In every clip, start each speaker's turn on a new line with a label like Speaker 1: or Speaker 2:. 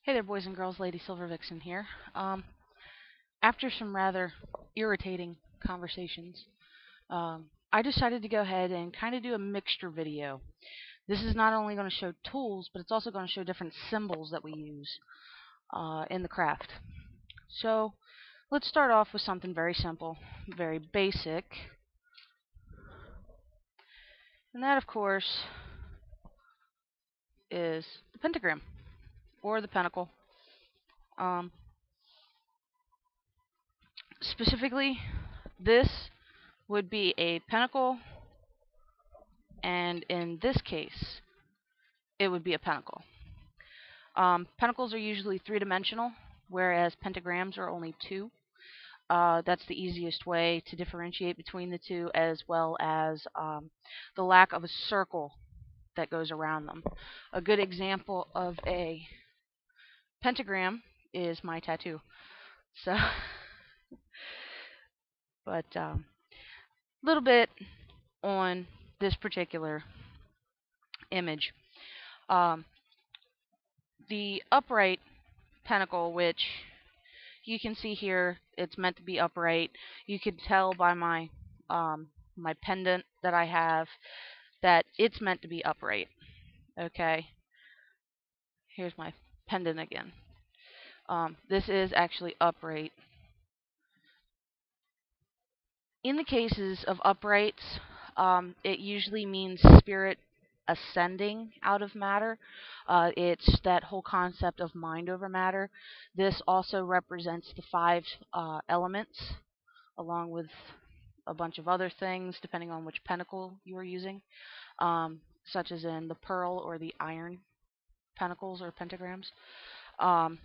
Speaker 1: Hey there, boys and girls. Lady Silver Vixen here. After some rather irritating conversations, I decided to go ahead and kind of do a mixture video. This is not only going to show tools, but it's also going to show different symbols that we use in the craft. So let's start off with something very simple, very basic, and that, of course, is the pentagram or the pentacle. Um, Specifically, this would be a pentacle, and in this case, it would be a pentacle. Pentacles are usually three-dimensional, whereas pentagrams are only two. That's the easiest way to differentiate between the two, as well as the lack of a circle that goes around them. A good example of a pentagram is my tattoo. So, but little bit on this particular image. Um, the upright pentacle, which you can see here, it's meant to be upright. You can tell by my pendant that I have that it's meant to be upright. Okay, here's my pendant again. This is actually upright. In the cases of uprights, it usually means spirit ascending out of matter. It's that whole concept of mind over matter. This also represents the five elements, along with a bunch of other things, depending on which pentacle you are using, such as in the pearl or the iron pentacles or pentagrams, um,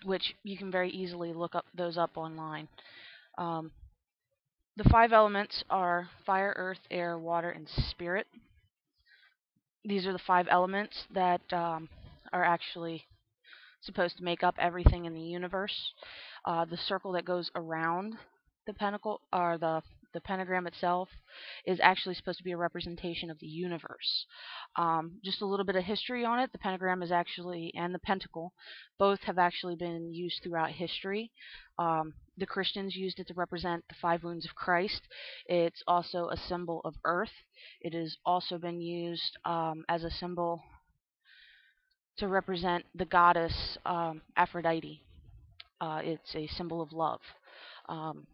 Speaker 1: which you can very easily look up those up online. The five elements are fire, earth, air, water, and spirit. These are the five elements that are actually supposed to make up everything in the universe. The circle that goes around the pentacle, or the pentagram itself, is actually supposed to be a representation of the universe. Just a little bit of history on it. The pentagram is actually, and the pentacle, both have actually been used throughout history. The Christians used it to represent the five wounds of Christ. It's also a symbol of earth. It has also been used as a symbol to represent the goddess Aphrodite. It's a symbol of love. Um,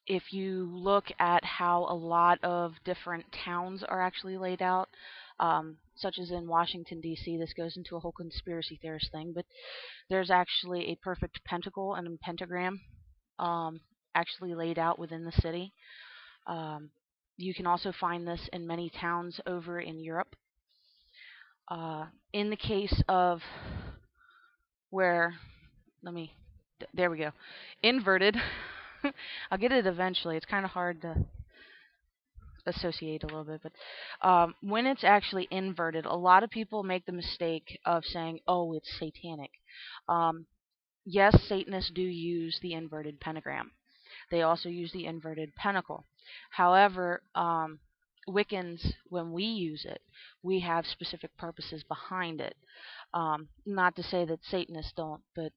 Speaker 1: if you look at how a lot of different towns are actually laid out, such as in Washington, D.C., this goes into a whole conspiracy theorist thing, but there's actually a perfect pentacle and a pentagram actually laid out within the city. You can also find this in many towns over in Europe. In the case of where, there we go, inverted. I'll get it eventually. It's kind of hard to associate a little bit, but when it's actually inverted, a lot of people make the mistake of saying, "Oh, it's satanic." Yes, Satanists do use the inverted pentagram. They also use the inverted pentacle. However, Wiccans, when we use it, we have specific purposes behind it. Not to say that Satanists don't, but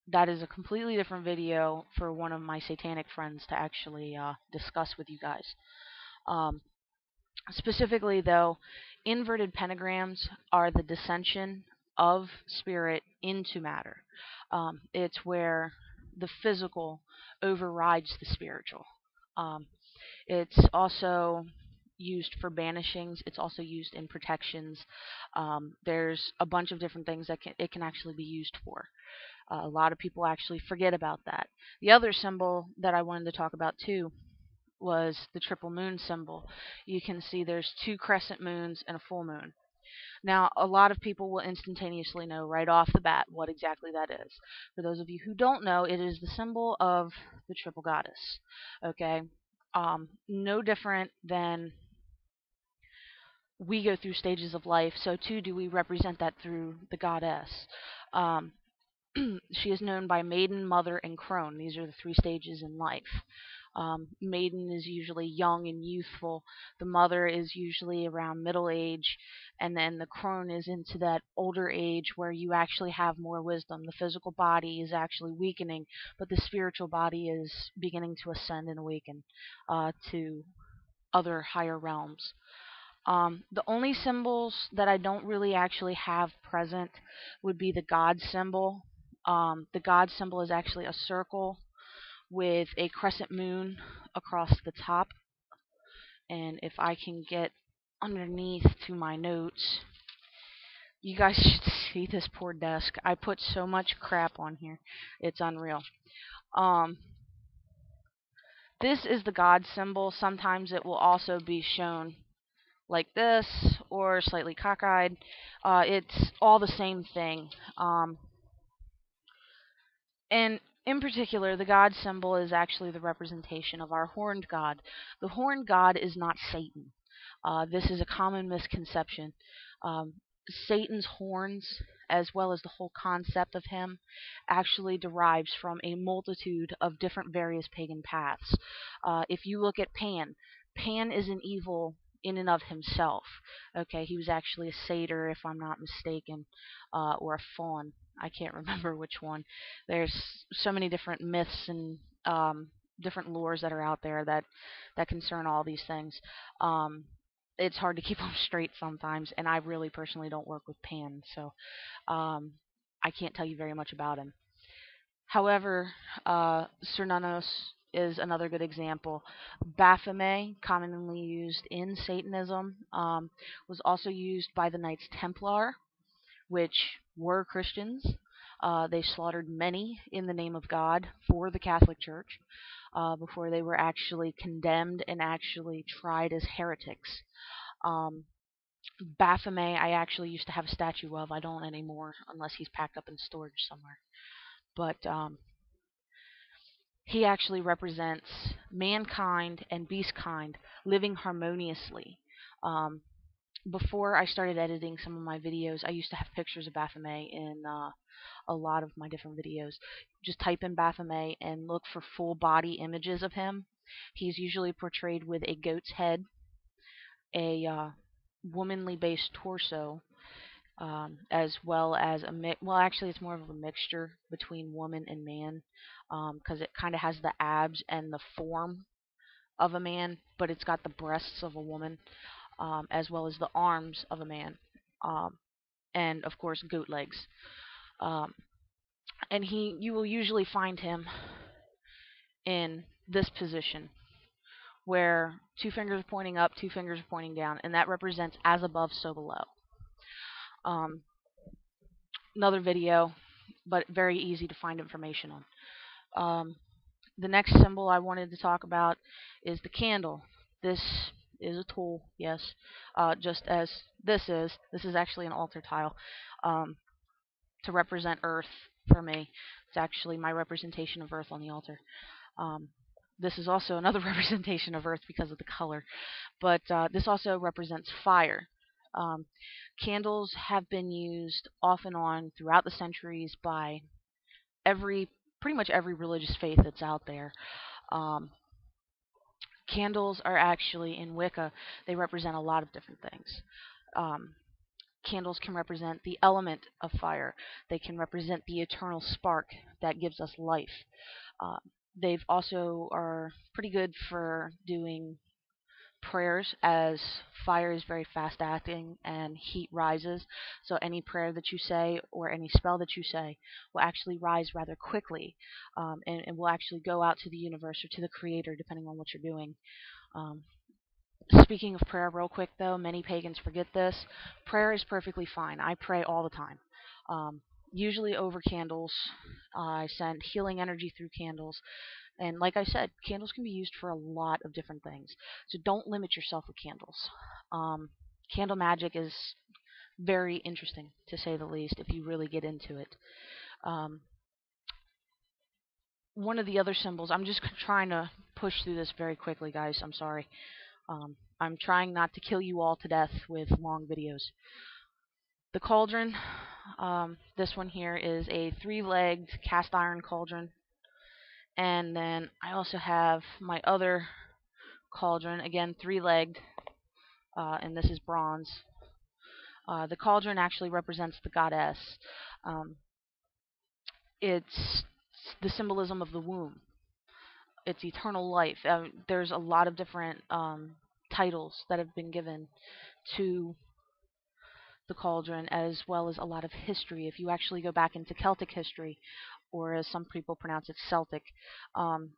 Speaker 1: that is a completely different video for one of my satanic friends to actually discuss with you guys. Specifically, though, inverted pentagrams are the descension of spirit into matter. It's where the physical overrides the spiritual. It's also used for banishings. It's also used in protections. There's a bunch of different things that it can actually be used for. A lot of people actually forget about that. The other symbol that I wanted to talk about too was the triple moon symbol. You can see there's two crescent moons and a full moon. Now, a lot of people will instantaneously know right off the bat what exactly that is. For those of you who don't know, it is the symbol of the triple goddess. Okay? No different than we go through stages of life, so too do we represent that through the goddess. She is known by maiden, mother, and crone. These are the three stages in life. Maiden is usually young and youthful. The mother is usually around middle age, and then the crone is into that older age where you actually have more wisdom. The physical body is actually weakening, but the spiritual body is beginning to ascend and awaken to other higher realms. The only symbols that I don't really actually have present would be the God symbol. The God symbol is actually a circle with a crescent moon across the top. And if I can get underneath to my notes, you guys should see this poor desk. I put so much crap on here. It's unreal. This is the God symbol. Sometimes it will also be shown like this or slightly cockeyed. It's all the same thing. And in particular, the God symbol is actually the representation of our horned god. The horned god is not Satan. This is a common misconception. Satan's horns, as well as the whole concept of him, actually derives from a multitude of different various pagan paths. If you look at Pan, Pan is an evil in and of himself. Okay, he was actually a satyr, if I'm not mistaken, or a faun. I can't remember which one. There's so many different myths and different lores that are out there that concern all these things. It's hard to keep them straight sometimes, and I really personally don't work with Pan, so I can't tell you very much about him. However, Cernunnos is another good example. Baphomet, commonly used in Satanism, was also used by the Knights Templar, which were Christians. They slaughtered many in the name of God for the Catholic Church before they were actually condemned and actually tried as heretics. Baphomet, I actually used to have a statue of. I don't anymore, unless he's packed up in storage somewhere. But he actually represents mankind and beastkind living harmoniously. Before I started editing some of my videos, I used to have pictures of Baphomet in a lot of my different videos. Just type in Baphomet and look for full body images of him. He's usually portrayed with a goat's head, a womanly based torso, as well as well, actually it's more of a mixture between woman and man, because it kind of has the abs and the form of a man, but it's got the breasts of a woman, as well as the arms of a man, and of course goat legs. And you will usually find him in this position, where two fingers are pointing up, two fingers are pointing down, and that represents as above, so below. Another video, but very easy to find information on. The next symbol I wanted to talk about is the candle. This is a tool, yes, just as this is. This is actually an altar tile to represent Earth for me. It's actually my representation of Earth on the altar. This is also another representation of Earth because of the color, but this also represents fire. Candles have been used off and on throughout the centuries by pretty much every religious faith that's out there. Candles are actually, in Wicca, they represent a lot of different things. Candles can represent the element of fire. They can represent the eternal spark that gives us life. They've also are pretty good for doing prayers, as fire is very fast acting and heat rises, so any prayer that you say or any spell that you say will actually rise rather quickly, and will actually go out to the universe or to the creator, depending on what you're doing. Speaking of prayer real quick though, many pagans forget this. Prayer is perfectly fine. I pray all the time. Usually over candles. I send healing energy through candles. And like I said, candles can be used for a lot of different things. So don't limit yourself with candles. Candle magic is very interesting, to say the least, if you really get into it. One of the other symbols, I'm just trying to push through this very quickly, guys. I'm sorry. I'm trying not to kill you all to death with long videos. The cauldron, this one here is a 3-legged cast iron cauldron. And then I also have my other cauldron, again 3-legged, and this is bronze. The cauldron actually represents the goddess. Um, it's the symbolism of the womb. It's eternal life. There's a lot of different titles that have been given to the cauldron, as well as a lot of history. If you actually go back into Celtic history, or as some people pronounce it, Celtic, um,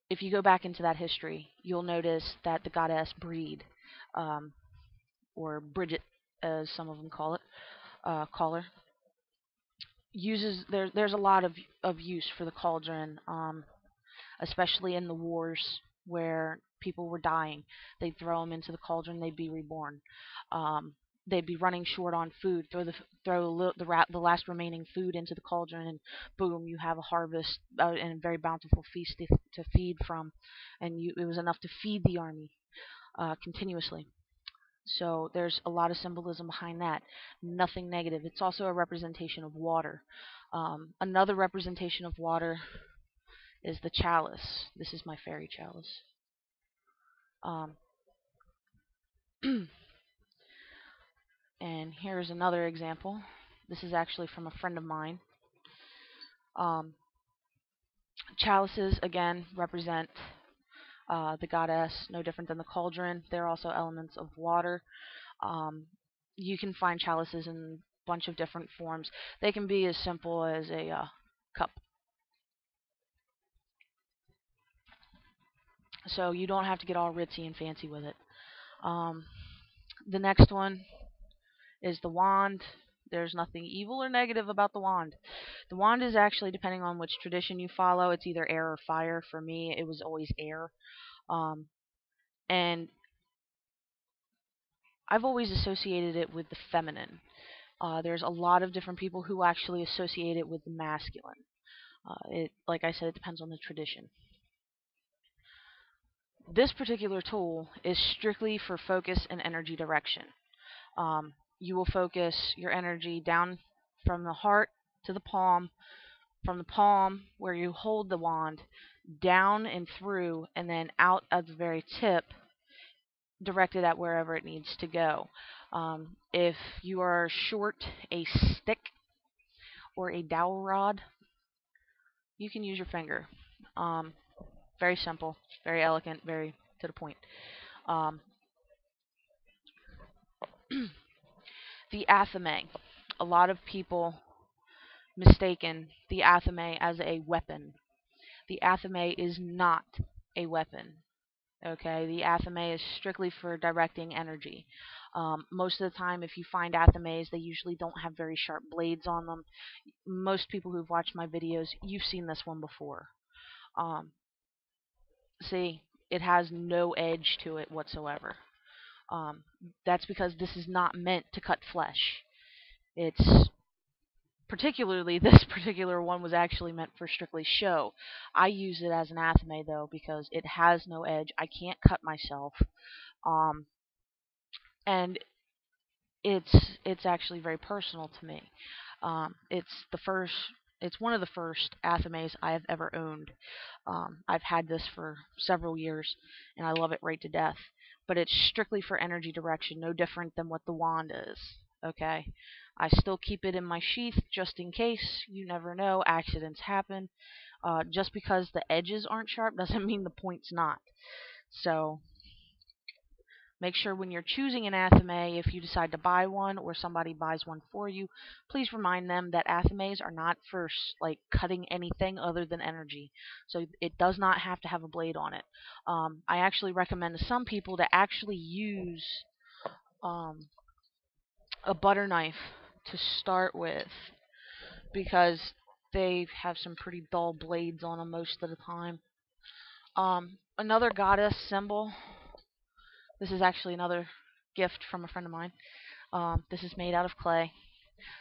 Speaker 1: if you go back into that history, you'll notice that the goddess Breed, um, or Bridget, as some of them call her, there's a lot of use for the cauldron, especially in the wars where people were dying. They'd throw them into the cauldron, they'd be reborn. They'd be running short on food, the last remaining food into the cauldron, and boom, you have a harvest and a very bountiful feast to feed from, and it was enough to feed the army continuously. So there's a lot of symbolism behind that. Nothing negative. It's also a representation of water. Another representation of water is the chalice. This is my fairy chalice. Um, and here's another example. This is actually from a friend of mine. Chalices, again, represent the goddess, no different than the cauldron. They're also elements of water. You can find chalices in a bunch of different forms. They can be as simple as a cup. So you don't have to get all ritzy and fancy with it. The next one is the wand. There's nothing evil or negative about the wand. The wand is actually, depending on which tradition you follow, it's either air or fire. For me, it was always air. And I've always associated it with the feminine. There's a lot of different people who actually associate it with the masculine. Like I said, it depends on the tradition. This particular tool is strictly for focus and energy direction. You will focus your energy down from the heart to the palm, from the palm where you hold the wand, down and through, and then out at the very tip, directed at wherever it needs to go. If you are short a stick or a dowel rod, you can use your finger. Very simple, very elegant, very to the point. The Athame. A lot of people mistaken the Athame as a weapon. The Athame is not a weapon. Okay, the Athame is strictly for directing energy. Most of the time, if you find Athames, they usually don't have very sharp blades on them. Most people who've watched my videos, you've seen this one before. See, it has no edge to it whatsoever. That's because this is not meant to cut flesh. It's particularly, this particular one was actually meant for strictly show. I use it as an Athame though because it has no edge. I can't cut myself, and it's actually very personal to me. It's one of the first Athames I have ever owned. I've had this for several years, and I love it right to death. But it's strictly for energy direction, no different than what the wand is. Okay, I still keep it in my sheath just in case. You never know, accidents happen. Just because the edges aren't sharp doesn't mean the point's not. So make sure when you're choosing an Athame, if you decide to buy one or somebody buys one for you, please remind them that Athames are not for like cutting anything other than energy. So it does not have to have a blade on it. I actually recommend to some people to actually use a butter knife to start with, because they have some pretty dull blades on them most of the time. Another goddess symbol. This is actually another gift from a friend of mine. This is made out of clay.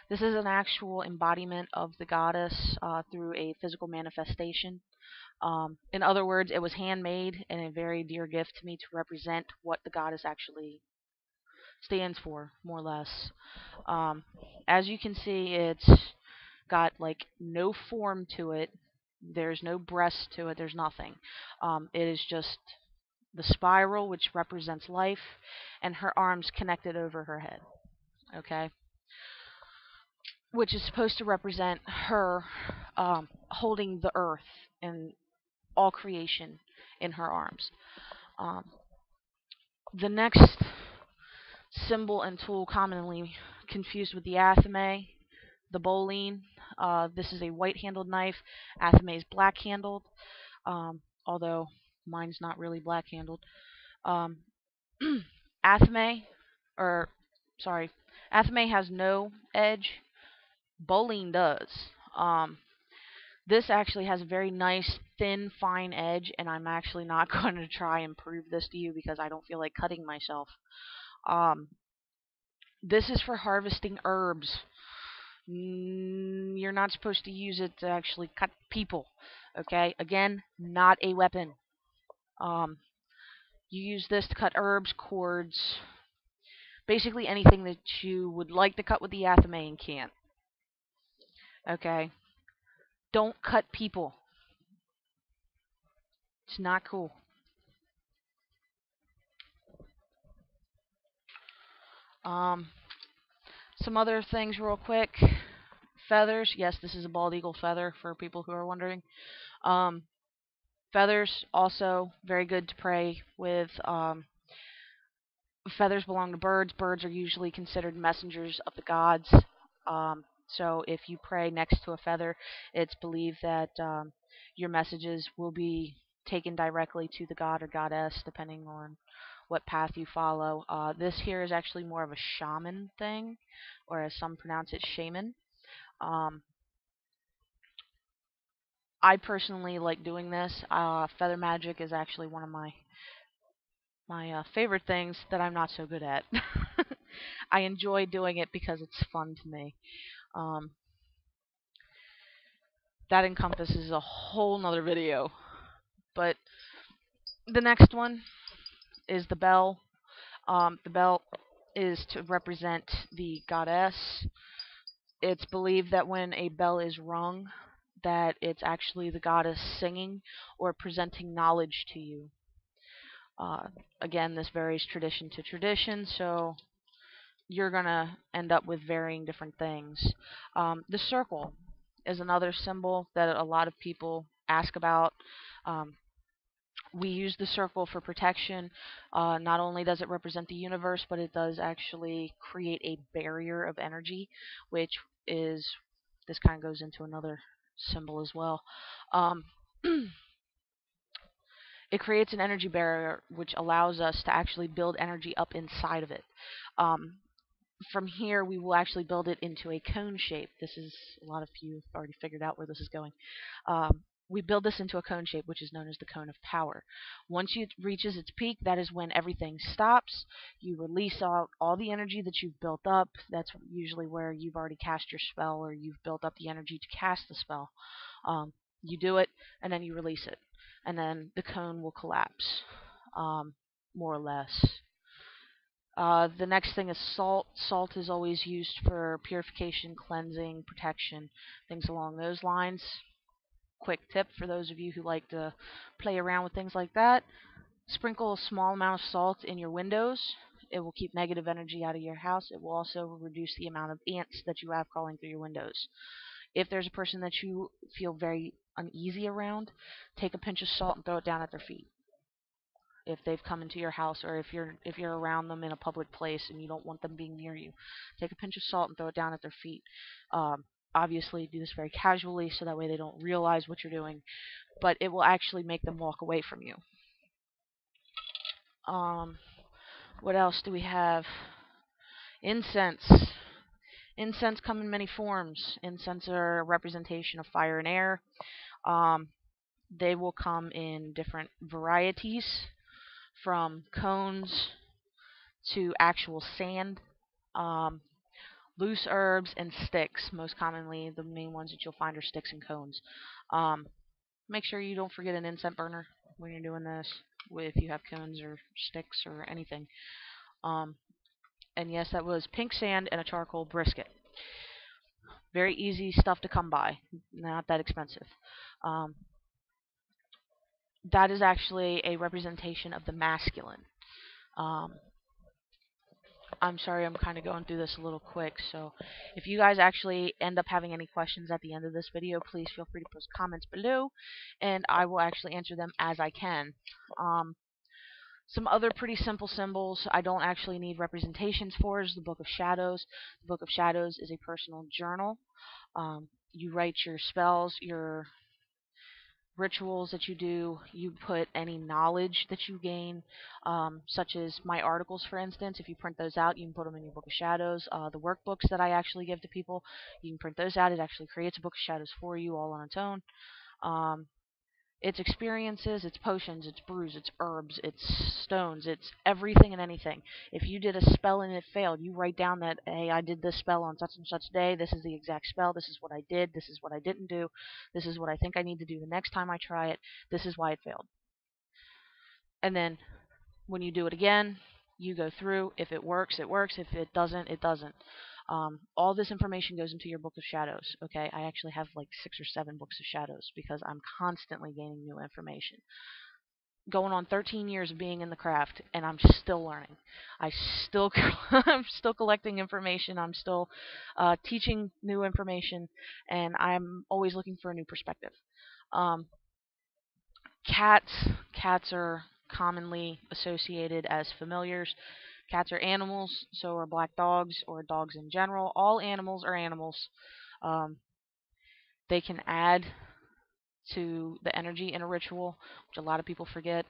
Speaker 1: This is an actual embodiment of the goddess through a physical manifestation. In other words, it was handmade and a very dear gift to me to represent what the goddess actually stands for, more or less. As you can see, it's got like no form to it. There's no breast to it. There's nothing. It is just the spiral, which represents life, and her arms connected over her head. Okay? Which is supposed to represent her holding the earth and all creation in her arms. The next symbol and tool commonly confused with the Athame, the Boline. This is a white-handled knife. Athame is black-handled, although mine's not really black-handled. Athame, Athame has no edge. Boline does. This actually has a very nice, thin, fine edge, and I'm actually not going to try and prove this to you because I don't feel like cutting myself. This is for harvesting herbs. You're not supposed to use it to actually cut people. Okay? Again, not a weapon. You use this to cut herbs, cords, basically anything that you would like to cut with the Athame and can't. Okay? Don't cut people. It's not cool. Some other things real quick. Feathers. Yes, this is a bald eagle feather for people who are wondering. Feathers, also very good to pray with. Feathers belong to birds. Birds are usually considered messengers of the gods. So if you pray next to a feather, it's believed that your messages will be taken directly to the god or goddess, depending on what path you follow. This here is actually more of a shaman thing, or as some pronounce it, shaman. I personally like doing this. Feather magic is actually one of my favorite things that I'm not so good at. I enjoy doing it because it's fun to me. That encompasses a whole nother video. But the next one is the bell. The bell is to represent the goddess. It's believed that when a bell is rung, that it's actually the goddess singing or presenting knowledge to you. Again, this varies tradition to tradition, so you're going to end up with varying different things. The circle is another symbol that a lot of people ask about. We use the circle for protection. Not only does it represent the universe, but it does actually create a barrier of energy, which is, this kind of goes into another symbol as well. It creates an energy barrier which allows us to actually build energy up inside of it. From here, we will actually build it into a cone shape. This is, a lot of you have already figured out where this is going. We build this into a cone shape, which is known as the cone of power. Once it reaches its peak, that is when everything stops. You release out all the energy that you've built up. That's usually where you've already cast your spell, or you've built up the energy to cast the spell. You do it, and then you release it. And then the cone will collapse, more or less. The next thing is salt. Salt is always used for purification, cleansing, protection, things along those lines. Quick tip for those of you who like to play around with things like that. Sprinkle a small amount of salt in your windows. It will keep negative energy out of your house. It will also reduce the amount of ants that you have crawling through your windows. If there's a person that you feel very uneasy around, take a pinch of salt and throw it down at their feet. If they've come into your house, or if you're around them in a public place and you don't want them being near you, take a pinch of salt and throw it down at their feet. Obviously, do this very casually so that way they don't realize what you're doing, but it will actually make them walk away from you. What else do we have? Incense. Incense come in many forms. Incense are a representation of fire and air. They will come in different varieties, from cones to actual sand, loose herbs, and sticks. Most commonly, the main ones that you'll find are sticks and cones. Make sure you don't forget an incense burner when you're doing this, if you have cones or sticks or anything. And yes, that was pink sand and a charcoal brisket. Very easy stuff to come by, not that expensive. Um, that is actually a representation of the masculine. Um, I'm sorry, I'm kind of going through this a little quick, so if you guys actually end up having any questions at the end of this video, please feel free to post comments below, and I will actually answer them as I can. Some other pretty simple symbols I don't actually need representations for is the Book of Shadows. The Book of Shadows is a personal journal. You write your spells, your rituals that you do. You put any knowledge that you gain, such as my articles, for instance. If you print those out, you can put them in your Book of Shadows. The workbooks that I actually give to people, you can print those out. It actually creates a Book of Shadows for you all on its own. It's experiences, it's potions, it's brews, it's herbs, it's stones, it's everything and anything. If you did a spell and it failed, you write down that, hey, I did this spell on such and such day, this is the exact spell, this is what I did, this is what I didn't do, this is what I think I need to do the next time I try it, this is why it failed. And then when you do it again, you go through. If it works, it works. If it doesn't, it doesn't. All this information goes into your Book of Shadows. Okay, I actually have like 6 or 7 Books of Shadows because I'm constantly gaining new information. Going on 13 years of being in the craft, and I'm still learning. I'm still collecting information. I'm still teaching new information, and I'm always looking for a new perspective. Cats are commonly associated as familiars. Cats are animals, so are black dogs or dogs in general. All animals are animals. They can add to the energy in a ritual, which a lot of people forget.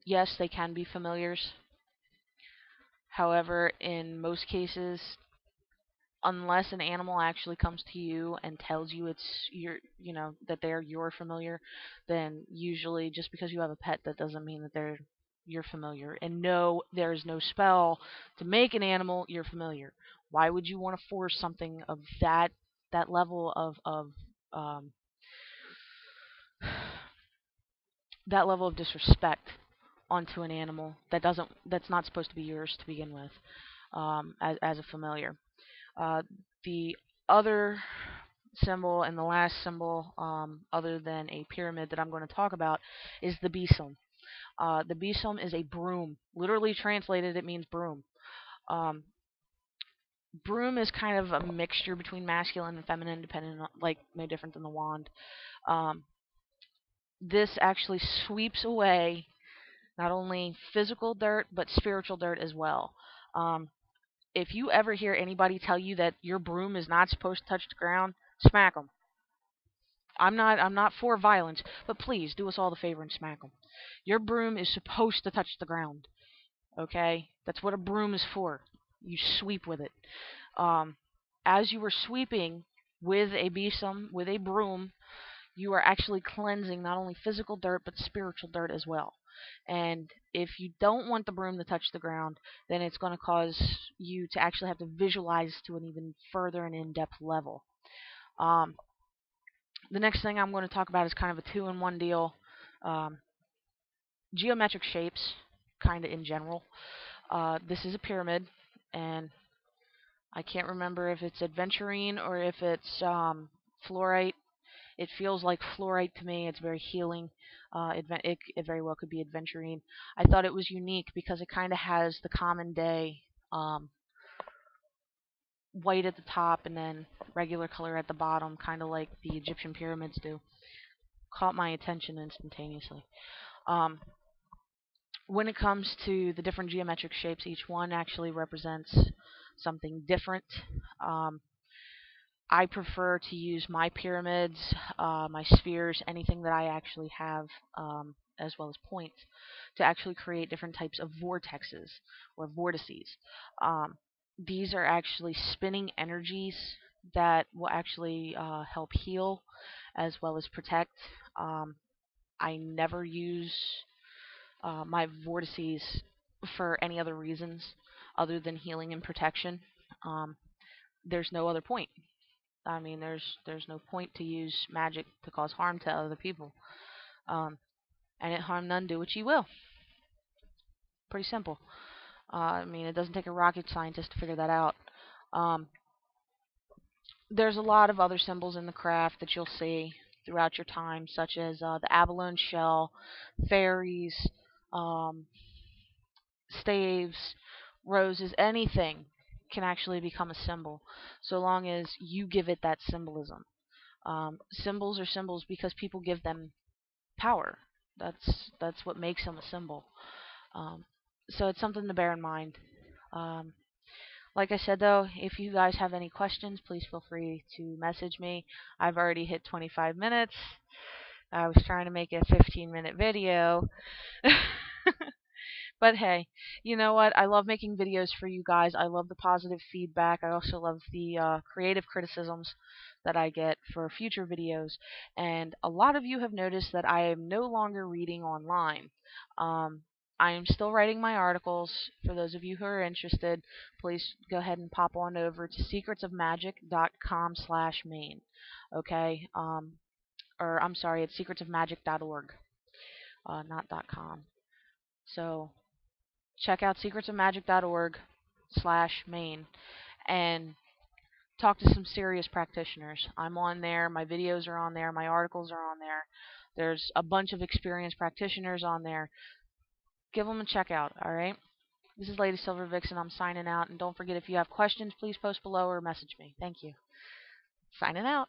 Speaker 1: Yes, they can be familiars. However, in most cases, unless an animal actually comes to you and tells you that they're your familiar, then usually just because you have a pet, that doesn't mean that they're your familiar. And no, there is no spell to make an animal your familiar. Why would you want to force something of that level of that level of disrespect onto an animal that's not supposed to be yours to begin with, as a familiar? The other symbol and the last symbol, other than a pyramid that I'm going to talk about, is the besom. The besom is a broom. Literally translated, it means broom. Broom is kind of a mixture between masculine and feminine, depending on, like, no different than the wand. This actually sweeps away not only physical dirt, but spiritual dirt as well. If you ever hear anybody tell you that your broom is not supposed to touch the ground, smack them. I'm not for violence, but please do us all the favor and smack them. Your broom is supposed to touch the ground. Okay? That's what a broom is for. You sweep with it. As you are sweeping with a besom, with a broom, you are actually cleansing not only physical dirt, but spiritual dirt as well. And if you don't want the broom to touch the ground, then it's going to cause you to actually have to visualize to an even further and in-depth level. The next thing I'm going to talk about is kind of a two-in-one deal. Geometric shapes, kind of in general. This is a pyramid, and I can't remember if it's adventurine or if it's fluorite. It feels like fluorite to me. It's very healing. It very well could be adventurine. I thought it was unique because it kind of has the common day white at the top and then regular color at the bottom, kind of like the Egyptian pyramids do. Caught my attention instantaneously. When it comes to the different geometric shapes, each one actually represents something different. I prefer to use my pyramids, my spheres, anything that I actually have, as well as points, to actually create different types of vortexes or vortices. These are actually spinning energies that will actually help heal as well as protect. I never use my vortices for any other reasons other than healing and protection. There's no other point. I mean, there's no point to use magic to cause harm to other people. And it harm none, do what ye will. Pretty simple. I mean, it doesn't take a rocket scientist to figure that out. there's a lot of other symbols in the craft that you'll see throughout your time, such as the abalone shell, fairies, um, staves, roses, anything can actually become a symbol, so long as you give it that symbolism. Symbols are symbols because people give them power. That's what makes them a symbol. Um, so it's something to bear in mind. Um, like I said, though, if you guys have any questions, please feel free to message me. I've already hit 25 minutes. I was trying to make a 15-minute video. But hey, you know what? I love making videos for you guys. I love the positive feedback. I also love the creative criticisms that I get for future videos. And a lot of you have noticed that I am no longer reading online. Um, I am still writing my articles. For those of you who are interested, please go ahead and pop on over to secretsofmagic.com/main. Okay? Or I'm sorry, it's secretsofmagic.org, not .com. So check out secretsofmagic.org/main and talk to some serious practitioners. I'm on there. My videos are on there. My articles are on there. There's a bunch of experienced practitioners on there. Give them a check out, alright? This is Lady Silver Vixen. I'm signing out. And don't forget, if you have questions, please post below or message me. Thank you. Signing out.